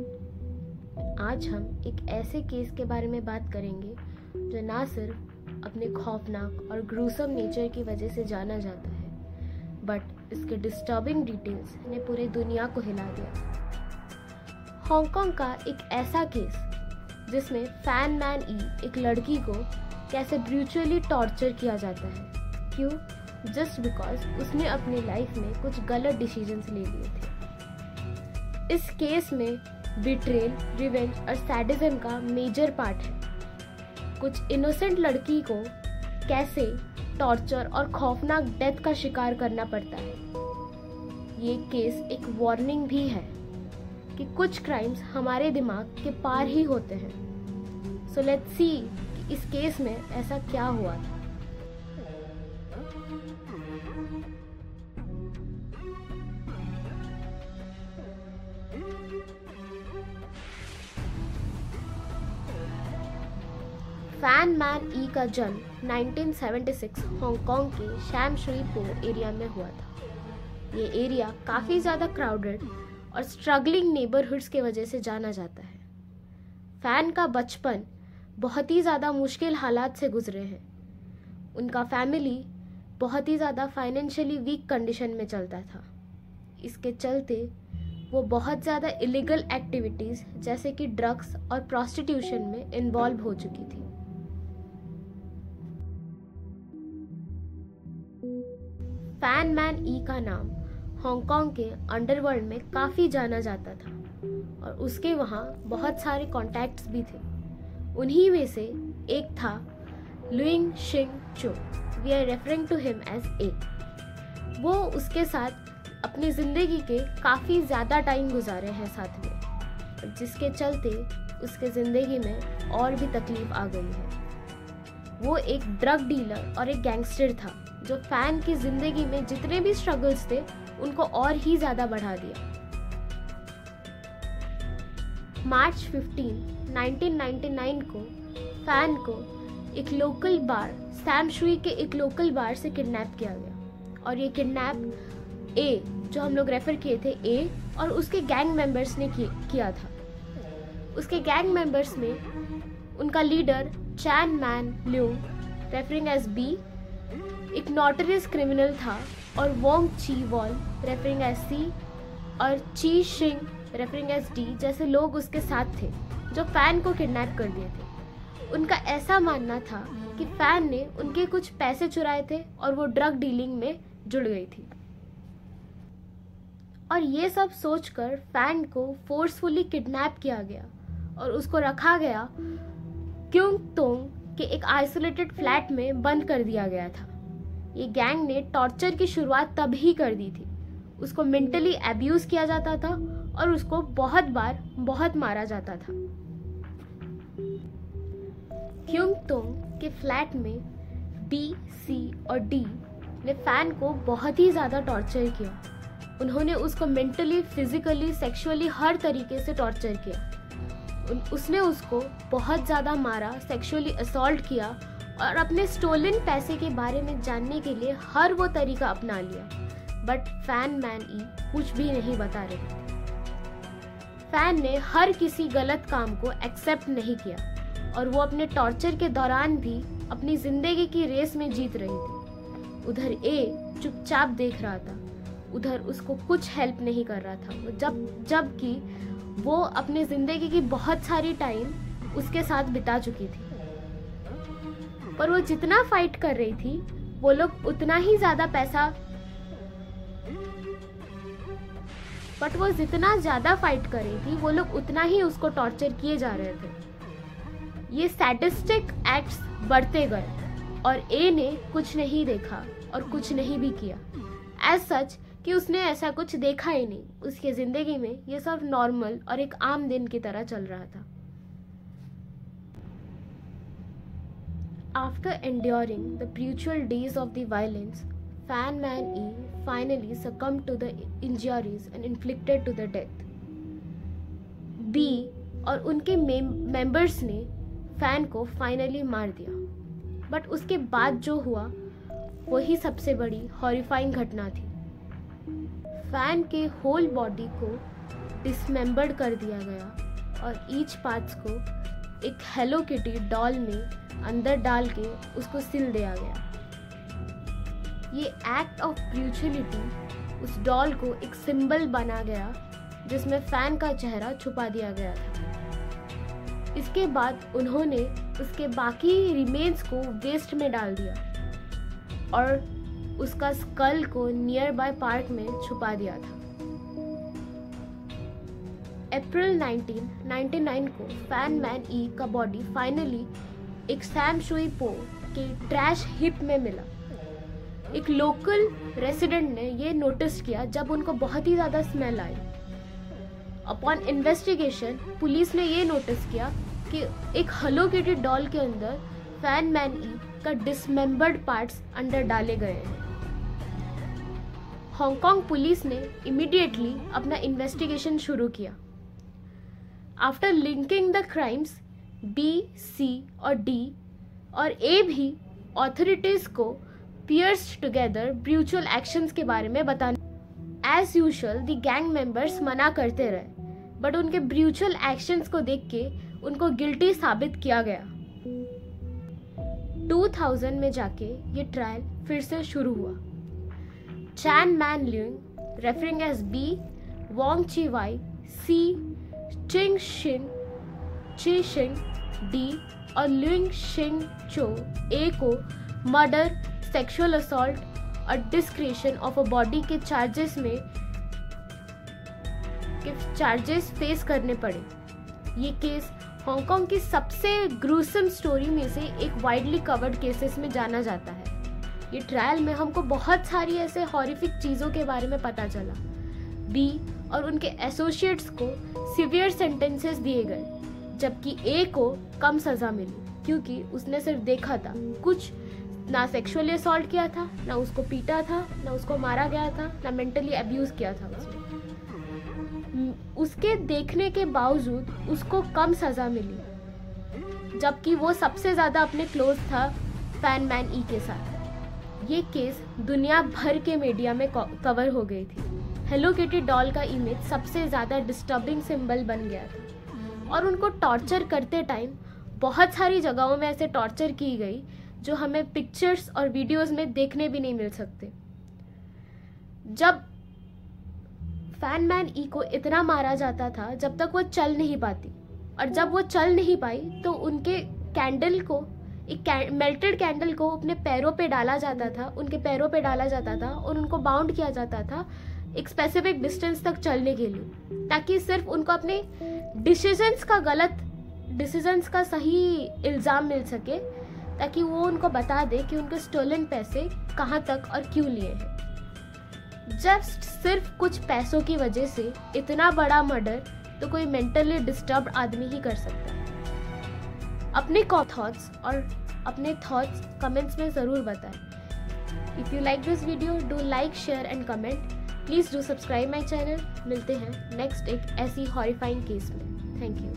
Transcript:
आज हम एक ऐसे केस के बारे में बात करेंगे जो ना सिर्फ अपने खौफनाक और ग्रूसम नेचर की वजह से जाना जाता है, बट इसके डिस्टर्बिंग डिटेल्स ने पूरी दुनिया को हिला दिया। हांगकांग का एक ऐसा केस जिसमें फैन मैन ई एक लड़की को कैसे ब्रूटली टॉर्चर किया जाता है, क्यों? जस्ट बिकॉज उसने अपनी लाइफ में कुछ गलत डिसीजंस ले लिए थे। इस केस में बिट्रेल, रिवेंज और सैडिज्म का मेजर पार्ट है। कुछ इनोसेंट लड़की को कैसे टॉर्चर और खौफनाक डेथ का शिकार करना पड़ता है। ये केस एक वार्निंग भी है कि कुछ क्राइम्स हमारे दिमाग के पार ही होते हैं। सो लेट्स सी कि इस केस में ऐसा क्या हुआ था। फैन मैन ई का जन्म 1976 हांगकांग के शैम शुई पो एरिया में हुआ था। ये एरिया काफ़ी ज़्यादा क्राउडेड और स्ट्रगलिंग नेबरहुड्स के वजह से जाना जाता है। फैन का बचपन बहुत ही ज़्यादा मुश्किल हालात से गुजरे हैं। उनका फैमिली बहुत ही ज़्यादा फाइनेंशियली वीक कंडीशन में चलता था। इसके चलते वो बहुत ज़्यादा इलीगल एक्टिविटीज़ जैसे कि ड्रग्स और प्रोस्टिट्यूशन में इन्वॉल्व हो चुकी थी। फैन मैन ई का नाम हांगकांग के अंडरवर्ल्ड में काफ़ी जाना जाता था और उसके वहाँ बहुत सारे कॉन्टैक्ट्स भी थे। उन्हीं में से एक था लुइंग शिंग चो। We are referring to him as A. वो उसके साथ अपनी ज़िंदगी के काफ़ी ज़्यादा टाइम गुजारे हैं साथ में, जिसके चलते उसके ज़िंदगी में और भी तकलीफ आ गई है। वो एक ड्रग डीलर और एक गैंगस्टर था जो फैन की ज़िंदगी में जितने भी स्ट्रगल्स थे उनको और ही ज़्यादा बढ़ा दिया। मार्च 15, 1999 को फैन को एक लोकल बार शैम शुई के एक लोकल बार से किडनैप किया गया और ये किडनैप ए, जो हम लोग रेफर किए थे ए, और उसके गैंग मेंबर्स ने किया था। उसके गैंग मेंबर्स में उनका लीडर चैन Man Leung referring as B एक नोटरियस क्रिमिनल था, और वोंग ची वॉल रेफरिंग एज सी और ची शिंग रेफरिंग एज डी जैसे लोग उसके साथ थे जो फैन को किडनैप कर दिए थे। उनका ऐसा मानना था कि फैन ने उनके कुछ पैसे चुराए थे और वो ड्रग डीलिंग में जुड़ गई थी। और ये सब सोचकर फैन को फोर्सफुली किडनैप किया गया और उसको रखा गया क्योंग तोंग के एक आइसोलेटेड फ्लैट में बंद कर दिया गया था। ये गैंग ने टॉर्चर की शुरुआत तब ही कर दी थी। उसको मेंटली अब्यूज किया जाता था और उसको बहुत मारा जाता था। क्योंग तोंग के फ्लैट में बी, सी और डी ने फैन को बहुत ही ज़्यादा टॉर्चर किया। उन्होंने उसको मेंटली, फिजिकली, सेक्सुअली हर तरीके से टॉर्चर किया। उसने उसको बहुत ज़्यादा मारा, सेक्सुअली असॉल्ट किया और अपने स्टोलन पैसे के बारे में जानने के लिए हर वो तरीका अपना लिया। बट फैन मैन ई कुछ भी नहीं बता रहे थे। फैन ने हर किसी गलत काम को एक्सेप्ट नहीं किया और वो अपने टॉर्चर के दौरान भी अपनी ज़िंदगी की रेस में जीत रही थी। उधर ए चुपचाप देख रहा था, उधर उसको कुछ हेल्प नहीं कर रहा था, जबकि वो अपने ज़िंदगी की बहुत सारी टाइम उसके साथ बिता चुकी थी। पर वो जितना फाइट कर रही थी वो लोग उतना ही ज़्यादा पैसा बट वो जितना ज़्यादा फाइट कर रही थी वो लोग उतना ही उसको टॉर्चर किए जा रहे थे। ये सैडिस्टिक एक्ट्स बढ़ते गए और ए ने कुछ नहीं देखा और कुछ नहीं भी किया। एज सच कि उसने ऐसा कुछ देखा ही नहीं। उसकी ज़िंदगी में ये सब नॉर्मल और एक आम दिन की तरह चल रहा था। After enduring the brutal days of the violence, Fan Man E finally succumbed to the injuries and inflicted to the death. B और उनके मेंबर्स ने फैन को फाइनली मार दिया। बट उसके बाद जो हुआ वही सबसे बड़ी हॉरिफाइंग घटना थी। फैन के होल बॉडी को डिसमेंबर्ड कर दिया गया और ईच पार्ट्स को एक हेलो किटी डॉल में अंदर डाल के उसको सिल दिया गया। ये एक्ट ऑफ ब्रूटलिटी उस डॉल को एक सिंबल बना गया जिसमें फैन का चेहरा छुपा दिया गया था। इसके बाद उन्होंने उसके बाकी रिमेन्स को वेस्ट में डाल दिया और उसका स्कल को नियर बाय पार्क में छुपा दिया था। अप्रैल 1999 को फैन मैन ई का बॉडी फाइनली एक सैम शुई पो के ट्रैश हिप में मिला। एक लोकल रेसिडेंट ने ये नोटिस किया जब उनको बहुत ही ज़्यादा स्मेल आई। अपॉन इन्वेस्टिगेशन पुलिस ने ये नोटिस किया कि एक हेलो किटी डॉल के अंदर फैन मैन ई का डिसमेंबर्ड पार्ट्स अंदर डाले गए हैं। हांगकांग पुलिस ने इमीडिएटली अपना इन्वेस्टिगेशन शुरू किया। After linking the crimes B, C और डी और ए भी ऑथोरिटीज को पियर्स्ड टुगेदर म्यूचुअल एक्शंस के बारे में बताने। As usual the gang members मना करते रहे, बट उनके म्यूचुअल एक्शंस को देख के उनको गिल्टी साबित किया गया। 2000 में जाके ये ट्रायल फिर से शुरू हुआ। Chan Man Leung, referring as B, Wong Chi Wai, C, Ching Shin, Chi Shing, D और ल्यूंग शिंग चो ए को मर्डर, सेक्सुअल असॉल्ट और डिस्क्रिएशन ऑफ अ बॉडी के चार्जेस फेस करने पड़े। ये केस हांगकांग की सबसे ग्रूसम स्टोरी में से एक वाइडली कवर्ड केसेस में जाना जाता है। ये ट्रायल में हमको बहुत सारी ऐसे हॉरिफिक चीज़ों के बारे में पता चला। बी और उनके एसोसिएट्स को सिवियर सेंटेंसेस दिए गए, जबकि ए को कम सज़ा मिली क्योंकि उसने सिर्फ देखा था, कुछ ना सेक्सुअली असॉल्ट किया था, ना उसको पीटा था, ना उसको मारा गया था, ना मेंटली अब्यूज किया था उसके देखने के बावजूद उसको कम सज़ा मिली, जबकि वो सबसे ज़्यादा अपने क्लोज था फैन मैन ई के साथ। ये केस दुनिया भर के मीडिया में कवर हो गई थी। हेलो किटी डॉल का इमेज सबसे ज़्यादा डिस्टर्बिंग सिंबल बन गया था और उनको टॉर्चर करते टाइम बहुत सारी जगहों में ऐसे टॉर्चर की गई जो हमें पिक्चर्स और वीडियोस में देखने भी नहीं मिल सकते। जब फैन मैन ई को इतना मारा जाता था जब तक वो चल नहीं पाती, और जब वो चल नहीं पाई तो उनके कैंडल को, एक मेल्टेड कैंडल को अपने पैरों पे डाला जाता था, उनके पैरों पे डाला जाता था और उनको बाउंड किया जाता था एक स्पेसिफिक डिस्टेंस तक चलने के लिए, ताकि सिर्फ उनको अपने डिसीजंस का सही इल्ज़ाम मिल सके, ताकि वो उनको बता दे कि उनके स्टोलन पैसे कहाँ तक और क्यों लिए हैं। जस्ट सिर्फ कुछ पैसों की वजह से इतना बड़ा मर्डर तो कोई मेंटली डिस्टर्ब्ड आदमी ही कर सकता है। अपने थॉट्स कमेंट्स में ज़रूर बताएं। If you like this video do like, share and comment. Please do subscribe my channel. मिलते हैं नेक्स्ट एक ऐसी हॉरिफाइंग केस में। Thank you.